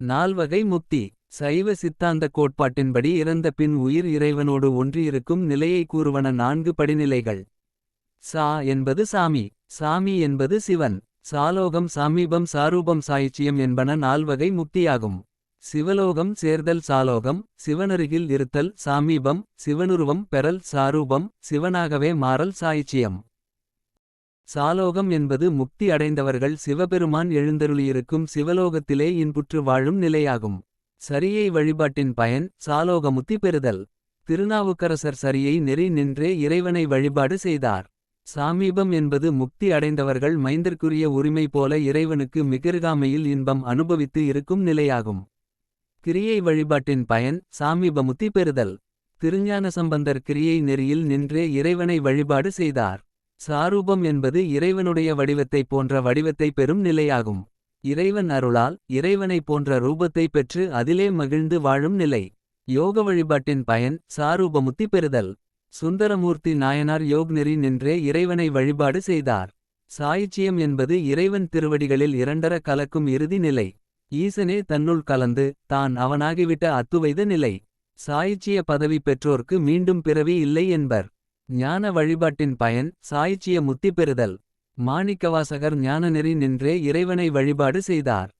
நால்வகை முக்தி. சைவ சித்தாந்த கோட்பாட்டின்படி இறந்த பின் உயிர் இறைவனோடு ஒன்றியிருக்கும் நிலையை கூறுவன 4 படிநிலைகள். சா என்பது சாமி. சாமி என்பது சிவன். சாலோகம் சாமீபம் சாரூபம் சாயுச்சியம் என்பன 4 வகை முக்தியாகும். சிவலோகம் சேர்தல் சாலோகம். சிவனருகில் இருத்தல் சாமீபம். சிவனுருவம் பெறல் சாரூபம். சிவனாகவே மாறல் சாயுச்சியம். சாலோகம் என்பது முக்தி அடைந்தவர்கள் சிவபெருமான் எழுந்தருளியிருக்கும் சிவலோகத்திலே இன்புற்று வாழும் நிலையாகும். சரியை வழிபாட்டின் பயன் சாலோகமுத்தி பெறுதல். திருநாவுக்கரசர் சரியை நெறி நின்றே இறைவனை வழிபாடு செய்தார். சாமீபம் என்பது முக்தி அடைந்தவர்கள் மைந்தர்க்குரிய உரிமை போல இறைவனுக்கு மிகருகாமையில் இன்பம் அனுபவித்து இருக்கும் நிலையாகும். கிரியை வழிபாட்டின் பயன் சாமீபமுத்தி பெறுதல். திருஞான சம்பந்தர் கிரியை நெறியில் நின்றே இறைவனை வழிபாடு செய்தார். சாரூபம் என்பது இறைவனுடைய வடிவத்தைப் போன்ற வடிவத்தை பெறும் நிலையாகும். இறைவன் அருளால் இறைவனைப் போன்ற ரூபத்தை பெற்று அதிலே மகிழ்ந்து வாழும் நிலை. யோக வழிபாட்டின் பயன் சாரூபமுத்தி பெறுதல். சுந்தரமூர்த்தி நாயனார் யோக் நெறி நின்றே இறைவனை வழிபாடு செய்தார். சாயுச்சியம் என்பது இறைவன் திருவடிகளில் இரண்டர கலக்கும் இறுதி நிலை. ஈசனே தன்னுள் கலந்து தான் அவனாகிவிட்ட அத்துவைத நிலை. சாயுச்சிய பதவி பெற்றோர்க்கு மீண்டும் பிறவி இல்லை என்பர். ஞான வழிபாட்டின் பயன் சாயுச்சிய முத்தி பெறுதல். மாணிக்கவாசகர் ஞானநெறி நின்றே இறைவனை வழிபாடு செய்தார்.